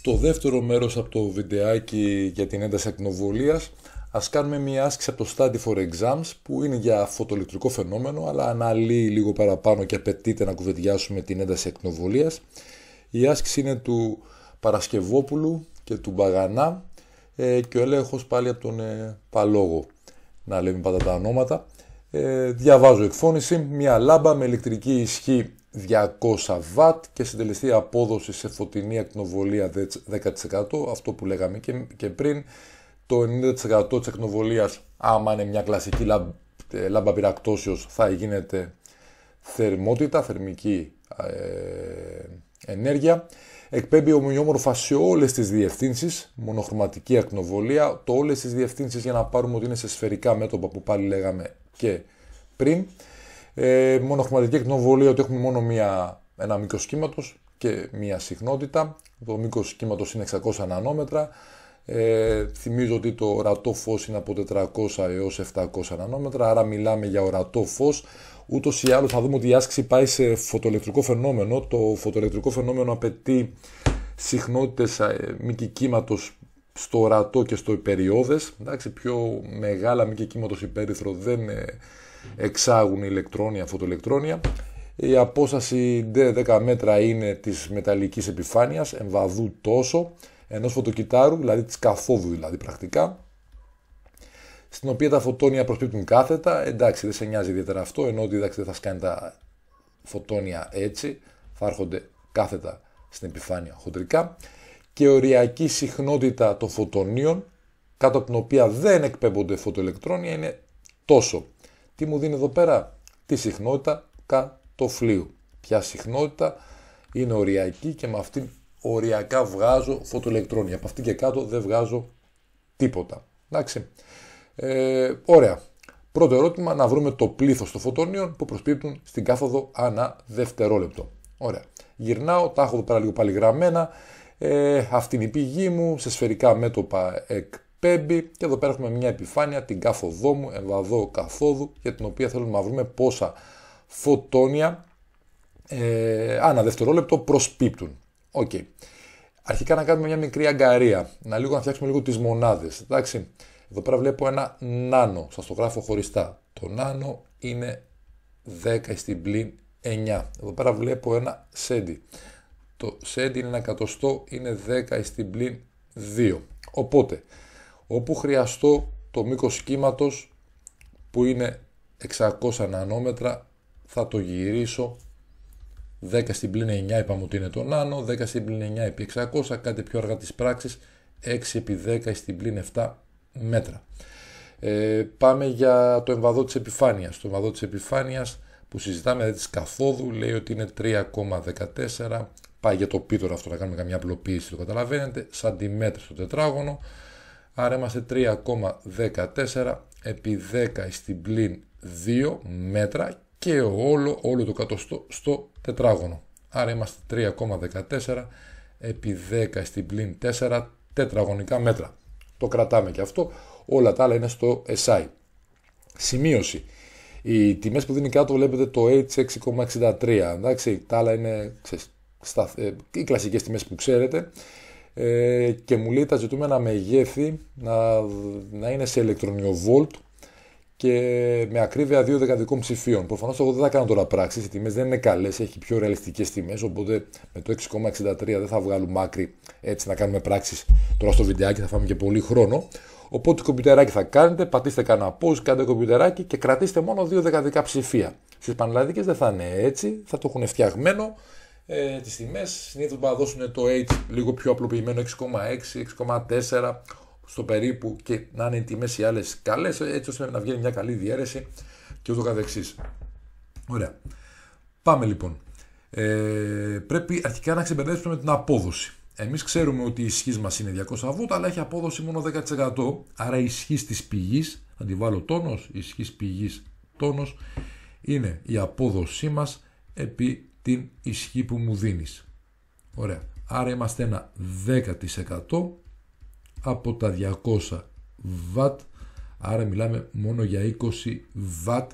Στο δεύτερο μέρος από το βιντεάκι για την ένταση ακτινοβολίας, ας κάνουμε μια άσκηση από το Study for Exams που είναι για φωτοελεκτρικό φαινόμενο, αλλά αναλύει λίγο παραπάνω και απαιτείται να κουβεντιάσουμε την ένταση ακτινοβολίας. Η άσκηση είναι του Παρασκευόπουλου και του Μπαγανά και ο έλεγχος πάλι από τον Παλόγο, να λέμε πάντα τα ονόματα. Διαβάζω εκφώνηση: μια λάμπα με ηλεκτρική ισχύ 200 W και συντελεστή απόδοση σε φωτεινή ακτινοβολία 10%. Αυτό που λέγαμε και πριν. Το 90% της ακτινοβολίας, άμα είναι μια κλασική λάμπα πυρακτώσεως, θα γίνεται θερμότητα, θερμική ενέργεια. Εκπέμπει ομοιόμορφα σε όλες τις διευθύνσεις, μονοχρωματική ακτινοβολία. Το όλες τις διευθύνσεις για να πάρουμε ότι είναι σε σφαιρικά μέτωπα που πάλι λέγαμε και πριν. Μονοχρωματική ακτινοβολία, ότι έχουμε μόνο ένα μήκος κύματος και μία συχνότητα. Το μήκος κύματος είναι 600 νανόμετρα. Θυμίζω ότι το ορατό φως είναι από 400 έως 700 νανόμετρα, άρα μιλάμε για ορατό φως. Ούτως ή άλλως θα δούμε ότι η άσκηση πάει σε φωτοελεκτρικό φαινόμενο. Το φωτοελεκτρικό φαινόμενο απαιτεί συχνότητες μήκη κύματος στο ορατό και στο υπεριώδες. Εντάξει, πιο μεγάλα μήκη κύματος υπέρυθρο δεν εξάγουν ηλεκτρόνια, φωτοελεκτρόνια. Η απόσταση 10 μέτρα είναι της μεταλλικής επιφάνειας, εμβαδού τόσο, ενός φωτοκυτάρου, δηλαδή της καθόδου δηλαδή πρακτικά, στην οποία τα φωτόνια προσπίπτουν κάθετα. Εντάξει, δεν σε νοιάζει ιδιαίτερα αυτό, ενώ ότι εντάξει, δεν θα σκάνει τα φωτόνια έτσι, θα έρχονται κάθετα στην επιφάνεια χοντρικά. Και οριακή συχνότητα των φωτονίων, κάτω από την οποία δεν εκπέμπονται φωτοελεκτρόνια, είναι τόσο. Τι μου δίνει εδώ πέρα? Τη συχνότητα κατοφλίου. Ποια συχνότητα είναι οριακή και με αυτήν οριακά βγάζω φωτοελεκτρόνια. Από αυτήν και κάτω δεν βγάζω τίποτα. Εντάξει. Ωραία. Πρώτο ερώτημα, να βρούμε το πλήθος των φωτονίων που προσπίπτουν στην κάθοδο ανά δευτερόλεπτο. Ωραία. Γυρνάω, τα έχω εδώ πέρα λίγο πάλι γραμμένα. Αυτή είναι η πηγή μου, σε σφαιρικά μέτωπα εκπέμπει και εδώ πέρα έχουμε μια επιφάνεια, την κάθοδό μου, εμβαδό καθόδου, για την οποία θέλουμε να βρούμε πόσα φωτόνια ανά δευτερόλεπτο προσπίπτουν. Okay. Αρχικά να κάνουμε μια μικρή αγκαρία, να φτιάξουμε λίγο τις μονάδες. Εντάξει. Εδώ πέρα βλέπω ένα νάνο, σας το γράφω χωριστά. Το νάνο είναι 10 στην πλην 9. Εδώ πέρα βλέπω ένα σέντι. Το σέντι είναι ένα εκατοστό, είναι 10 στην πλην 2. Οπότε, όπου χρειαστώ το μήκος κύματος που είναι 600 νανόμετρα, θα το γυρίσω 10 στην πλην 9, είπαμε ότι είναι το νάνο, 10 στην πλην 9 επί 600, κάτι πιο αργά της πράξης, 6 επί 10 στην πλην 7 μέτρα. Πάμε για το εμβαδό της επιφάνειας. Το εμβαδό της επιφάνειας που συζητάμε, δηλαδή της καθόδου, λέει ότι είναι 3,14. Πάει για το πίτορα αυτό, να κάνουμε καμιά απλοποίηση, το καταλαβαίνετε, σαντιμέτρα στο τετράγωνο. Άρα είμαστε 3,14 επί 10 στην πλην 2 μέτρα και όλο το κατοστό στο τετράγωνο. Άρα είμαστε 3,14 επί 10 στην πλην 4 τετραγωνικά μέτρα. Το κρατάμε και αυτό. Όλα τα άλλα είναι στο SI. Σημείωση. Οι τιμές που δίνει κάτω βλέπετε το H6,63. Εντάξει, τα άλλα είναι οι κλασικές τιμές που ξέρετε. Και μου λέει τα ζητούμενα μεγέθη να είναι σε ηλεκτρονιοβόλτ και με ακρίβεια 2 δεκαδικών ψηφίων. Προφανώς εγώ δεν θα κάνω τώρα πράξεις, οι τιμές δεν είναι καλές, έχει πιο ρεαλιστικές τιμές, οπότε με το 6,63 δεν θα βγάλουμε άκρη έτσι να κάνουμε πράξεις τώρα στο βιντεάκι, θα φάμε και πολύ χρόνο. Οπότε κομπιουτεράκι θα κάνετε, πατήστε κανένα pause, κάντε κομπιουτεράκι και κρατήστε μόνο 2 δεκαδικά ψηφία. Στις πανελλαδικές δεν θα είναι έτσι, θα το έχουν φτιαγμένο τις τιμές. Συνήθως θα δώσουν το H λίγο πιο απλοποιημένο, 6,6, 6,4 στο περίπου, και να είναι οι τιμές οι άλλες καλές, έτσι ώστε να βγαίνει μια καλή διαίρεση και ούτω καθεξής. Ωραία. Πάμε λοιπόν. Πρέπει αρχικά να ξεμπερδέψουμε με την απόδοση. Εμείς ξέρουμε ότι η ισχύς μας είναι 200 V, αλλά έχει απόδοση μόνο 10%. Άρα η ισχύς της πηγής, θα τη βάλω τόνος, η ισχύς πηγής τόνος, είναι η απόδοσή μας επί την ισχύ που μου δίνεις. Ωραία. Άρα είμαστε ένα 10% από τα 200 W Άρα μιλάμε μόνο για 20 W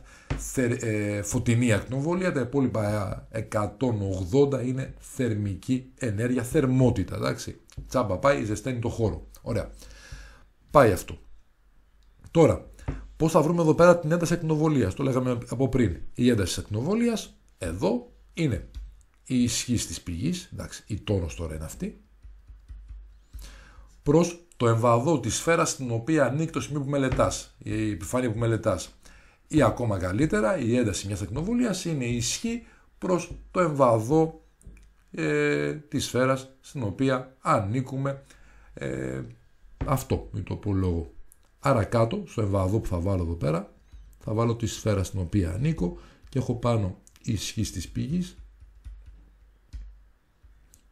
φωτεινή ακτινοβολία, τα υπόλοιπα 180 είναι θερμική ενέργεια, θερμότητα, εντάξει. Τσάμπα πάει, ζεσταίνει το χώρο. Ωραία. Πάει αυτό. Τώρα, πώς θα βρούμε εδώ πέρα την ένταση ακτινοβολίας? Το λέγαμε από πριν. Η ένταση της ακτινοβολίας εδώ είναι η ισχύς της πηγής, εντάξει, η τόνος τώρα είναι αυτή, προς το εμβαδό της σφαίρας στην οποία ανήκει το σημείο που μελετάς, η επιφάνεια που μελετάς. Ή ακόμα καλύτερα, η ένταση μιας ακτινοβολίας είναι η ισχύ προς το εμβαδό της σφαίρας στην οποία ανήκουμε, αυτό με το πω λόγο. Άρα κάτω, στο εμβαδό που θα βάλω εδώ πέρα, θα βάλω τη σφαίρα στην οποία ανήκω και έχω πάνω η ισχύ της πηγής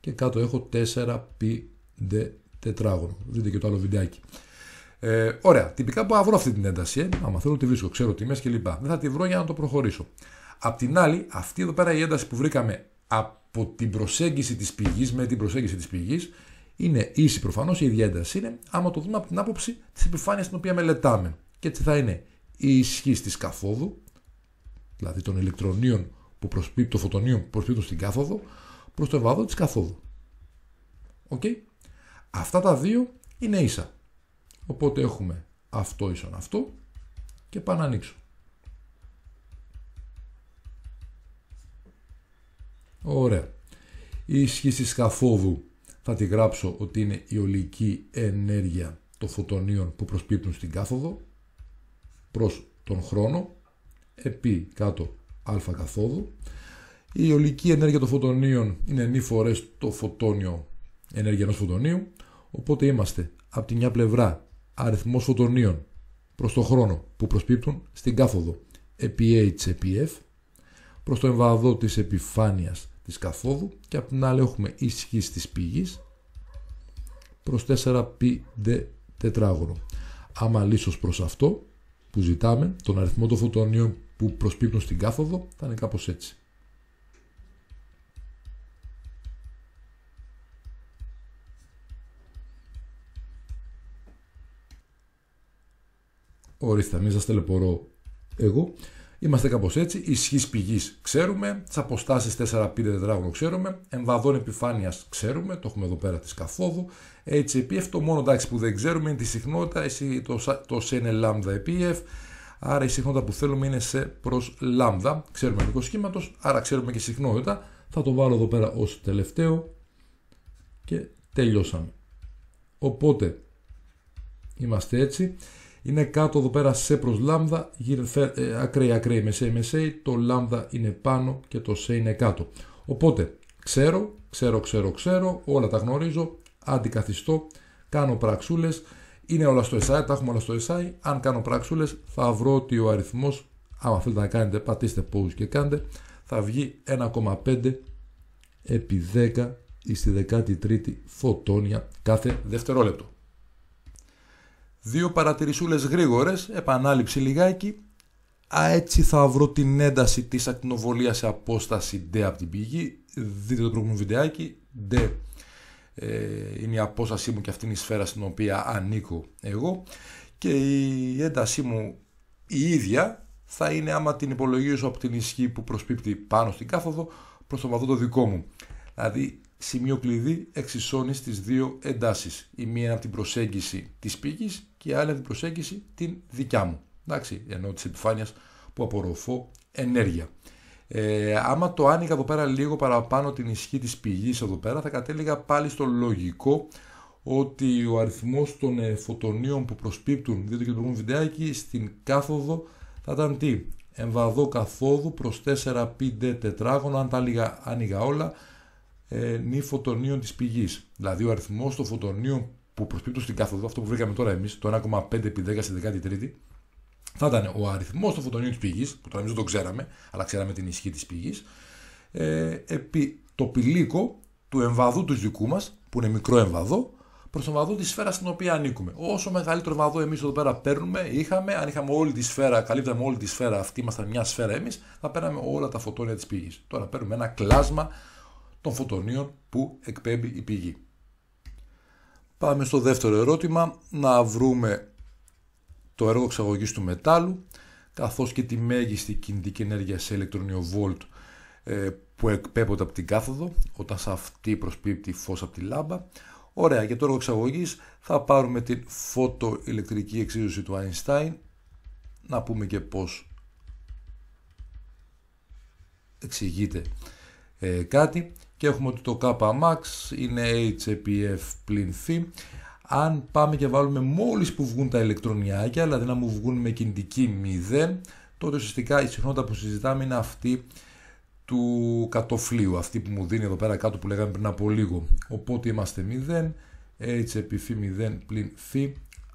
και κάτω έχω 4π τετράγωνο. Δείτε και το άλλο βιντεάκι. Ωραία. Τυπικά μπορώ να βρω αυτή την ένταση. Άμα θέλω τη βρίσκω, ξέρω τιμές κλπ. Δεν θα τη βρω για να το προχωρήσω. Απ' την άλλη, αυτή εδώ πέρα η ένταση που βρήκαμε από την προσέγγιση της πηγής με την προσέγγιση της πηγής είναι ίση προφανώς, η ίδια ένταση είναι, άμα το δούμε από την άποψη της επιφάνειας την οποία μελετάμε. Και έτσι θα είναι η ισχύ της καθόδου, δηλαδή των ηλεκτρονίων που προσπίπτουν, των φωτονίων που προσπίπτουν στην κάθοδο, προς το εμβαδό της καθόδου. Okay? Αυτά τα δύο είναι ίσα. Οπότε έχουμε αυτό ίσον αυτό και πάω να ανοίξω. Ωραία. Η ισχύ της καθόδου θα τη γράψω ότι είναι η ολική ενέργεια των φωτονίων που προσπίπτουν στην κάθοδο προς τον χρόνο επί κάτω α καθόδου. Η ολική ενέργεια των φωτονίων είναι νη φορές το φωτόνιο ενέργεια ενός φωτονίου, οπότε είμαστε από τη μια πλευρά αριθμός φωτονίων προς το χρόνο που προσπίπτουν στην κάθοδο επί H επί F προς το εμβαδό της επιφάνειας της καθόδου και από την άλλη έχουμε ισχύ της πηγής προς 4π τετράγωνο. Άμα λύσω προς αυτό που ζητάμε, τον αριθμό των φωτονίων που προσπίπτουν στην κάθοδο, θα είναι κάπως έτσι. Ορίστε, μην σας τελεπορώ εγώ. Είμαστε κάπως έτσι. Ισχύς πηγής ξέρουμε. Τις αποστάσεις 4π τετράγωνο ξέρουμε. Εμβαδών επιφάνειας ξέρουμε. Το έχουμε εδώ πέρα της καθόδου. HPF. Το μόνο εντάξει που δεν ξέρουμε είναι τη συχνότητα. Το σε είναι λάμδα επί F. Άρα η συχνότητα που θέλουμε είναι σε προς λάμδα. Ξέρουμε μήκος σχήματος. Άρα ξέρουμε και συχνότητα. Θα το βάλω εδώ πέρα ως τελευταίο. Και τελειώσαμε. Οπότε είμαστε έτσι. Είναι κάτω εδώ πέρα σε προς λάμδα, ακραίοι, μεσαίοι, το λάμδα είναι πάνω και το σε είναι κάτω. Οπότε ξέρω, όλα τα γνωρίζω, αντικαθιστώ, κάνω πραξούλες, είναι όλα στο SI, τα έχουμε όλα στο SI, αν κάνω πραξούλες θα βρω ότι ο αριθμός, άμα θέλετε να κάνετε, πατήστε pause και κάντε, θα βγει 1,5 επί 10 στη 13η φωτόνια κάθε δευτερόλεπτο. Δύο παρατηρησούλες γρήγορες, επανάληψη λιγάκι. Έτσι θα βρω την ένταση της ακτινοβολίας σε απόσταση D από την πηγή. Δείτε το προηγούμενο βιντεάκι. D είναι η απόστασή μου και αυτή είναι η σφαίρα στην οποία ανήκω εγώ. Και η έντασή μου η ίδια θα είναι άμα την υπολογίζω από την ισχύ που προσπίπτει πάνω στην κάθοδο προς το βαθμό το δικό μου. Δηλαδή σημείο κλειδί εξισώνεις τις δύο εντάσεις. Η μία είναι από την προσέγγιση της πηγής και η άλλη από την προσέγγιση την δικιά μου. Εντάξει, ενώ της επιφάνειας που απορροφώ ενέργεια. Άμα το άνοιγα εδώ πέρα λίγο παραπάνω την ισχύ της πηγής εδώ πέρα, θα κατέληγα πάλι στο λογικό ότι ο αριθμός των φωτονίων που προσπίπτουν, δείτε και το προηγούμενο βιντεάκι, στην κάθοδο θα ήταν τι? Εμβαδό καθόδου προς 4π τετράγωνο, αν τα άνοιγα όλα, νη φωτονίων της πηγής. Δηλαδή ο αριθμός των φωτονίων που προσπίπτουν στην κάθοδο, αυτό που βρήκαμε τώρα εμείς, το 1,5 επί 10 στη 13η, θα ήταν ο αριθμός των φωτονίων της πηγής, που τώρα εμείς δεν το ξέραμε, αλλά ξέραμε την ισχύ της πηγής, επί το πηλίκο του εμβαδού του δικού μας, που είναι μικρό εμβαδό, προς τον εμβαδό της σφαίρας στην οποία ανήκουμε. Όσο μεγαλύτερο εμβαδό εμείς εδώ πέρα παίρνουμε, αν είχαμε όλη τη σφαίρα, καλύπταμε όλη τη σφαίρα, αυτή ήμασταν μια σφαίρα εμείς, θα παίρναμε όλα τα φωτόνια της πηγής. Τώρα παίρνουμε ένα κλάσμα των φωτονίων που εκπέμπει η πηγή. Πάμε στο δεύτερο ερώτημα, να βρούμε το έργο εξαγωγής του μετάλλου, καθώς και τη μέγιστη κινητική ενέργεια σε ηλεκτρονιοβόλτ που εκπέμπονται από την κάθοδο όταν σε αυτή προσπίπτει φως από τη λάμπα. Ωραία, για το έργο εξαγωγής θα πάρουμε την φωτοηλεκτρική εξίσωση του Einstein, να πούμε και πώς εξηγείται κάτι, και έχουμε ότι το Kmax είναι H επί F πλην φ. Αν πάμε και βάλουμε μόλις που βγουν τα ηλεκτρονιάκια, δηλαδή να μου βγουν με κινητική 0, τότε ουσιαστικά η συχνότητα που συζητάμε είναι αυτή του κατοφλίου, αυτή που μου δίνει εδώ πέρα κάτω που λέγαμε πριν από λίγο. Οπότε είμαστε 0, H επί φ 0 πλην φ,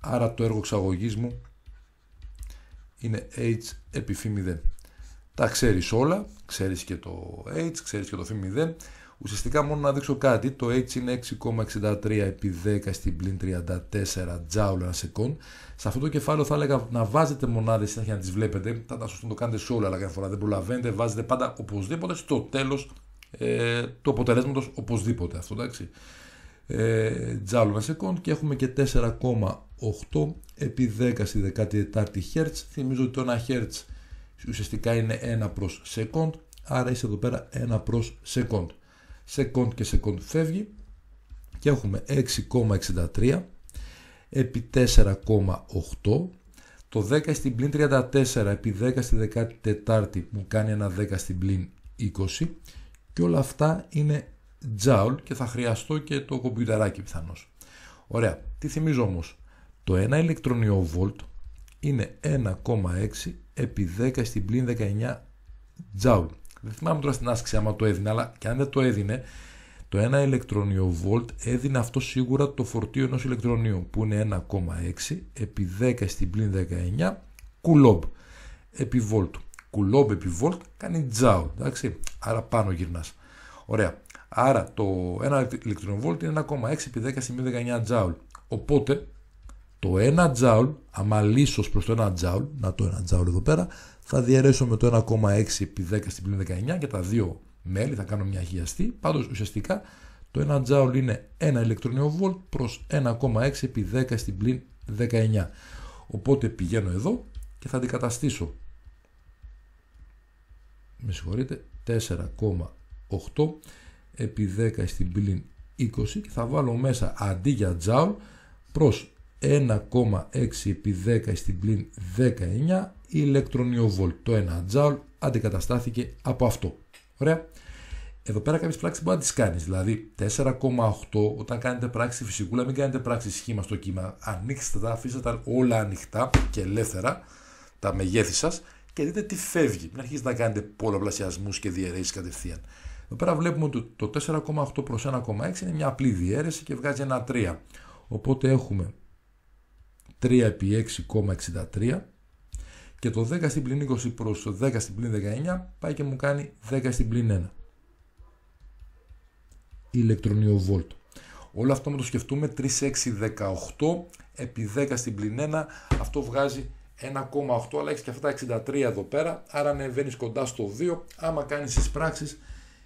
άρα το έργο εξαγωγής μου είναι H επί φ 0. Τα ξέρεις όλα, ξέρεις και το H, ξέρεις και το φ 0. Ουσιαστικά μόνο να δείξω κάτι, το H είναι 6,63 επί 10 στην πλην 34 τζάουλ ανά σεκόντ. Σε αυτό το κεφάλαιο θα έλεγα να βάζετε μονάδες συνέχεια να τις βλέπετε. Θα σωστό να το κάνετε σε όλα, αλλά κάθε φορά δεν προλαβαίνετε. Βάζετε πάντα οπωσδήποτε στο τέλος του αποτελέσματος, οπωσδήποτε αυτό, εντάξει. Τζάουλ ανά σεκόντ, και έχουμε και 4,8 επί 10 στη 14η Hz. Θυμίζω ότι το 1 Hz ουσιαστικά είναι 1 προς σεκόντ, άρα είσαι εδώ πέρα 1 προς σεκόντ. Σεκόντ και σεκόντ φεύγει και έχουμε 6,63 επί 4,8. Το 10 στην πλην 34 επί 10 στη 14η μου κάνει ένα 10 στην πλην 20, και όλα αυτά είναι τζάουλ και θα χρειαστώ και το κομπιουτεράκι πιθανώς. Ωραία, τι θυμίζω όμως, το 1 ηλεκτρονιοβόλτ είναι 1,6 επί 10 στην πλην 19 τζάουλ. Δεν θυμάμαι τώρα στην άσκηση άμα το έδινε, αλλά και αν δεν το έδινε, το 1 ηλεκτρονιοβόλτ έδινε αυτό σίγουρα το φορτίο ενός ηλεκτρονίου, που είναι 1,6 επί 10 στην πλην 19 κουλόμπ επί βόλτ. Κουλόμπ επί βόλτ κάνει τζάουλ, εντάξει, άρα πάνω γυρνάς. Ωραία, άρα το 1 ηλεκτρονιοβόλτ είναι 1,6 επί 10 στην πλην 19 τζάουλ. Οπότε το 1 τζάουλ, άμα λύσω προς το 1 τζάουλ, να το 1 τζάουλ εδώ πέρα, θα διαιρέσω με το 1,6 επί 10 στην πλην 19 και τα δύο μέλη θα κάνω μια χιλιαστή. Πάντως ουσιαστικά το 1 τζάουλ είναι 1 ηλεκτρονιοβόλτ προς 1,6 επί 10 στην πλην 19. Οπότε πηγαίνω εδώ και θα αντικαταστήσω, με συγχωρείτε, 4,8 επί 10 στην πλην 20 και θα βάλω μέσα αντί για τζάουλ προς 1,6 επί 10 στην πλην 19 ηλεκτρονιοβόλτ. Το 1 τζάουλ αντικαταστάθηκε από αυτό. Ωραία. Εδώ πέρα κάποιες πράξεις μπορεί να τις κάνεις. Δηλαδή 4,8 όταν κάνετε πράξη στη φυσικούλα, μην κάνετε πράξη σχήμα στο κύμα. Ανοίξτε τα, αφήστε τα όλα ανοιχτά και ελεύθερα, τα μεγέθη σας, και δείτε τι φεύγει. Μην αρχίσετε να κάνετε πολλαπλασιασμούς και διαιρέσεις κατευθείαν. Εδώ πέρα βλέπουμε ότι το 4,8 προς 1,6 είναι μια απλή διαίρεση και βγάζει ένα 3. Οπότε έχουμε 3 επί 6,63 και το 10 στην πλην 20 προς το 10 στην πλην 19 πάει και μου κάνει 10 στην πλην 1 ηλεκτρονιοβόλτ. Όλο αυτό με το σκεφτούμε 3,618 επί 10 στην πλην 1, αυτό βγάζει 1,8, αλλά έχεις και αυτά τα 63 εδώ πέρα, άρα ανεβαίνεις κοντά στο 2, άμα κάνεις τις πράξεις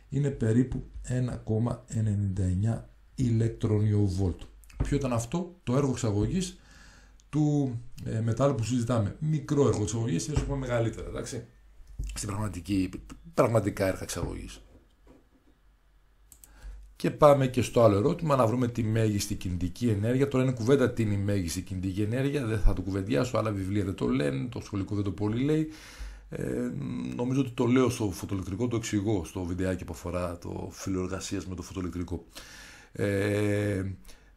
είναι περίπου 1,99 ηλεκτρονιοβόλτ. Ποιο ήταν αυτό? Το έργο εξαγωγής του μετάλλου που συζητάμε. Μικρό έργο εξαγωγής, είναι σου μεγαλύτερα, εντάξει, στην πραγματικά έργα εξαγωγής. Και πάμε και στο άλλο ερώτημα, να βρούμε τη μέγιστη κινητική ενέργεια. Τώρα είναι κουβέντα τι είναι η μέγιστη κινητική ενέργεια, δεν θα το κουβεντιάσω, άλλα βιβλία δεν το λένε, το σχολικό δεν το πολύ λέει. Νομίζω ότι το λέω στο φωτοελεκτρικό, το εξηγώ στο βιντεάκι που αφορά το φύλλο εργασίας με το φωτοελεκτρικό.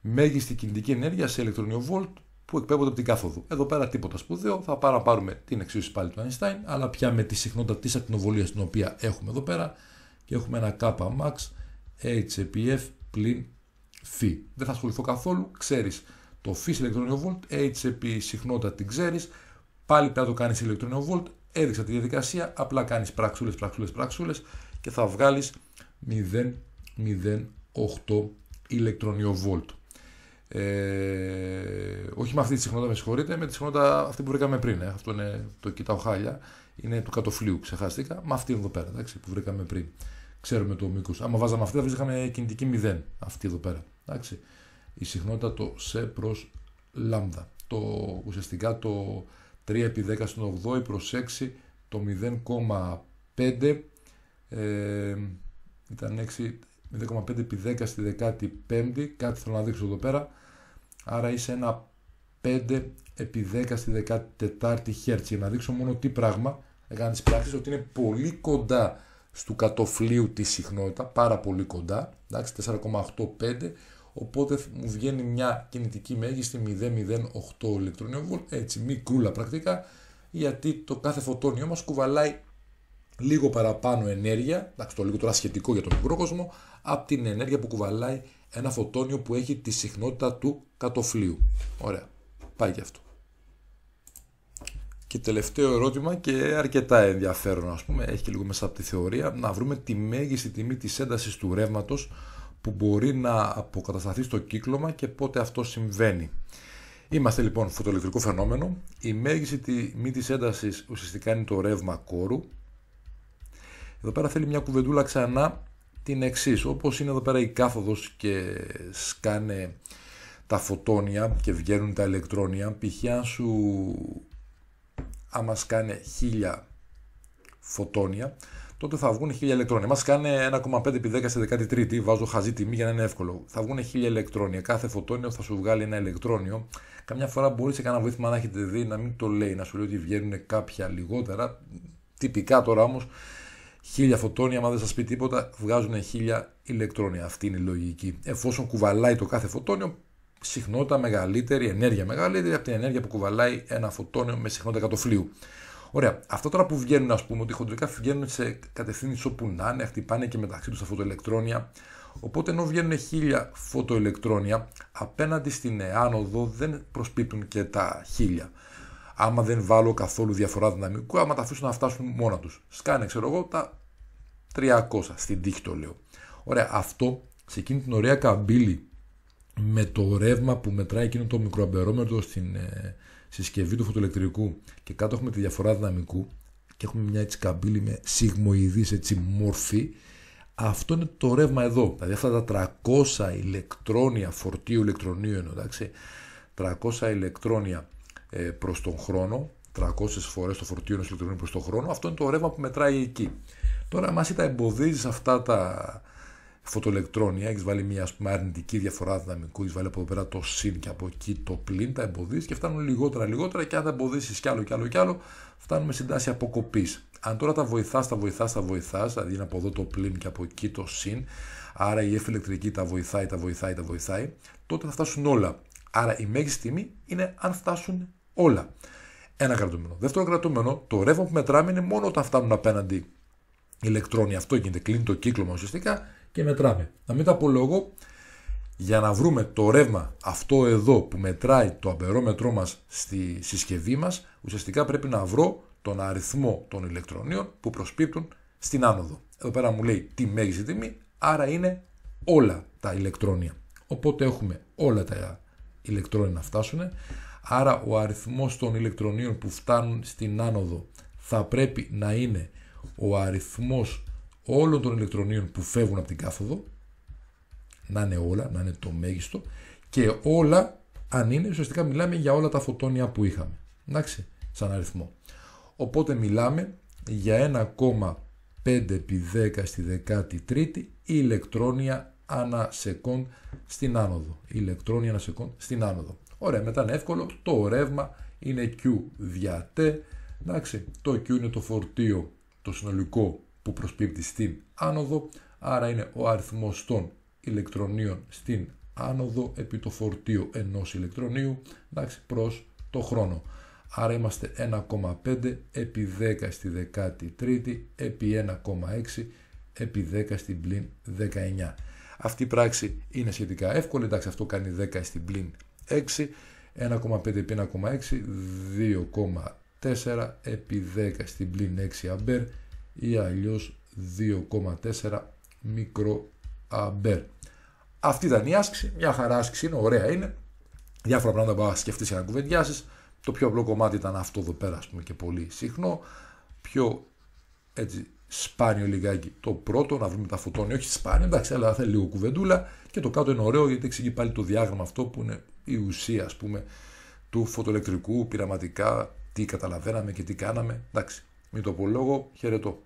Μέγιστη κινητική ενέργεια σε ηλεκτρονιοβόλτ που εκπέμπονται από την κάθοδο. Εδώ πέρα τίποτα σπουδαίο, θα πάρουμε την εξίσωση πάλι του Einstein, αλλά πια με τη συχνότητα της ακτινοβολίας την οποία έχουμε εδώ πέρα και έχουμε ένα Kmax H επί F πλην φ. Δεν θα ασχοληθώ καθόλου, ξέρεις το φ σε ηλεκτρονιοβόλτ, H επί συχνότητα την ξέρεις, πάλι πρέπει να το κάνεις ηλεκτρονιοβόλτ, έδειξα τη διαδικασία, απλά κάνεις πραξούλες και θα βγάλεις 0,08 ηλεκτρονιοβόλτ. Όχι με αυτή τη συχνότητα, με συγχωρείτε, με τη συχνότητα αυτή που βρήκαμε πριν. Αυτό είναι, το κοιτάω χάλια, είναι του κατοφλίου, ξεχάστηκα. Με αυτή εδώ πέρα, εντάξει, που βρήκαμε πριν. Ξέρουμε το μήκος. Άμα βάζαμε αυτή, θα βρίσκαμε κινητική 0. Αυτή εδώ πέρα. Εντάξει. Η συχνότητα το σε προς λάμδα. ουσιαστικά το 3 επί 10 στον 8η προς 6 το 0,5 ήταν 0,5 επί 10 στη 15η, κάτι θέλω να δείξω εδώ πέρα, άρα είσαι ένα 5 επί 10 στη 14η Hz, για να δείξω μόνο τι πράγμα έκανα τις πράξεις, ότι είναι πολύ κοντά του κατοφλίου τη συχνότητα, πάρα πολύ κοντά, εντάξει, 4,85, οπότε μου βγαίνει μια κινητική μέγιστη 0,08 ηλεκτρονιοβολ, έτσι μικρούλα πρακτικά, γιατί το κάθε φωτόνιό μας κουβαλάει λίγο παραπάνω ενέργεια, εντάξει, το λίγο τώρα σχετικό για τον μικρό κόσμο, από την ενέργεια που κουβαλάει ένα φωτόνιο που έχει τη συχνότητα του κατοφλίου. Ωραία, πάει και αυτό. Και τελευταίο ερώτημα και αρκετά ενδιαφέρον, ας πούμε, έχει και λίγο μέσα από τη θεωρία, να βρούμε τη μέγιστη τιμή της έντασης του ρεύματος που μπορεί να αποκατασταθεί στο κύκλωμα και πότε αυτό συμβαίνει. Είμαστε λοιπόν φωτοελεκτρικό φαινόμενο, η μέγιστη τιμή της έντασης ουσιαστικά είναι το ρεύμα κόρου. Εδώ πέρα θέλει μια κουβεντούλα ξανά την εξής, όπως είναι εδώ πέρα η κάθοδος και σκάνε τα φωτόνια και βγαίνουν τα ηλεκτρόνια, π.χ. άμα σκάνε 1000 φωτόνια, τότε θα βγουν 1000 ηλεκτρόνια. Μας σκάνε 1,5 επί 10 στη 13η, βάζω χαζή τιμή για να είναι εύκολο. Θα βγουν 1000 ηλεκτρόνια. Κάθε φωτόνιο θα σου βγάλει ένα ηλεκτρόνιο. Καμιά φορά μπορεί σε κανένα βοήθημα να έχετε δει να μην το λέει, να σου λέει ότι βγαίνουν κάποια λιγότερα. Τυπικά τώρα όμως, 1000 φωτόνια, άμα δεν σας πει τίποτα, βγάζουν 1000 ηλεκτρόνια. Αυτή είναι η λογική. Εφόσον κουβαλάει το κάθε φωτόνιο συχνότητα μεγαλύτερη, ενέργεια μεγαλύτερη από την ενέργεια που κουβαλάει ένα φωτόνιο με συχνότητα κατοφλίου. Ωραία. Αυτά τώρα που βγαίνουν, ας πούμε, ότι χοντρικά βγαίνουν σε κατευθύνσεις όπου να είναι, χτυπάνε και μεταξύ τους τα φωτοελεκτρόνια. Οπότε ενώ βγαίνουν 1000 φωτοελεκτρόνια, απέναντι στην άνοδο δεν προσπίπτουν και τα 1000. Άμα δεν βάλω καθόλου διαφορά δυναμικού, άμα τα αφήσουν να φτάσουν μόνα τους. Σκάνε, ξέρω εγώ, τα 300, στην τύχη το λέω. Ωραία. Αυτό σε εκείνη την ωραία καμπύλη με το ρεύμα που μετράει εκείνο το μικροαμπερόμετρο στην συσκευή του φωτοελεκτρικού και κάτω έχουμε τη διαφορά δυναμικού και έχουμε μια έτσι καμπύλη με σιγμοειδής έτσι μόρφη, αυτό είναι το ρεύμα εδώ. Δηλαδή αυτά τα 300 ηλεκτρόνια φορτίου ηλεκτρονίου, εντάξει, 300 ηλεκτρόνια προς τον χρόνο, 300 φορές το φορτίο ενός ηλεκτρονίου προς τον χρόνο, αυτό είναι το ρεύμα που μετράει εκεί. Τώρα μας τα εμποδίζεις αυτά τα φωτοελεκτρόνια, έχεις βάλει μια, ας πούμε, αρνητική διαφορά δυναμικού, έχεις βάλει από εδώ πέρα το συν και από εκεί το πλην, τα εμποδίζεις και φτάνουν λιγότερα και αν τα εμποδίσεις κι άλλο, φτάνουμε στην τάση αποκοπής. Αν τώρα τα βοηθάς, δηλαδή είναι από εδώ το πλην και από εκεί το συν, άρα η F ηλεκτρική τα βοηθάει, τότε θα φτάσουν όλα. Άρα η μέγιστη τιμή είναι αν φτάσουν όλα. Ένα κρατούμενο. Δεύτερο κρατούμενο, το ρεύμα που μετράμε είναι μόνο όταν φτάνουν απέναντι ηλεκτρόνια. Αυτό γίνεται, κλείνει το κύκλωμα ουσιαστικά και μετράμε. Να μην τα απολογώ, για να βρούμε το ρεύμα αυτό εδώ που μετράει το αμπερόμετρό μας στη συσκευή μας, ουσιαστικά πρέπει να βρω τον αριθμό των ηλεκτρονίων που προσπίπτουν στην άνοδο. Εδώ πέρα μου λέει τη μέγιστη τιμή, άρα είναι όλα τα ηλεκτρόνια. Οπότε έχουμε όλα τα ηλεκτρόνια να φτάσουν, άρα ο αριθμός των ηλεκτρονίων που φτάνουν στην άνοδο θα πρέπει να είναι ο αριθμός όλων των ηλεκτρονίων που φεύγουν από την κάθοδο, να είναι όλα, να είναι το μέγιστο, και όλα, αν είναι, ουσιαστικά μιλάμε για όλα τα φωτόνια που είχαμε. Εντάξει, σαν αριθμό. Οπότε μιλάμε για 1,5 επί 10 στη 13η ηλεκτρόνια ανά σεκόντ στην άνοδο. Ηλεκτρόνια ανά σεκόντ στην άνοδο. Ωραία, μετά είναι εύκολο. Το ρεύμα είναι Q δια T. Εντάξει, το Q είναι το φορτίο, το συνολικό που προσπίπτει στην άνοδο. Άρα είναι ο αριθμός των ηλεκτρονίων στην άνοδο επί το φορτίο ενός ηλεκτρονίου, εντάξει, προς το χρόνο. Άρα είμαστε 1,5 επί 10 στη 13η επί 1,6 επί 10 στην πλην 19. Αυτή η πράξη είναι σχετικά εύκολη, εντάξει, αυτό κάνει 10 στην πλην 6, 1,5 επί 1,6, 2,4 επί 10 στην πλην 6 αμπέρ ή αλλιώς 2,4 μικροαμπέρ. Αυτή ήταν η άσκηση, μια χαρά άσκηση είναι, ωραία είναι. Διάφορα πράγματα που θα σκεφτείς και να κουβεντιάσεις. Το πιο απλό κομμάτι ήταν αυτό εδώ πέρα, ας πούμε, και πολύ συχνό. Πιο έτσι σπάνιο λιγάκι το πρώτο, να βρούμε τα φωτόνια, όχι σπάνιο, εντάξει, αλλά θέλει λίγο κουβεντούλα. Και το κάτω είναι ωραίο γιατί εξηγεί πάλι το διάγραμμα αυτό που είναι η ουσία, ας πούμε, του φωτοελεκτρικού, πειραματικά, τι καταλαβαίναμε και τι κάναμε. Εντάξει, μην το πω λόγο, χαιρετώ.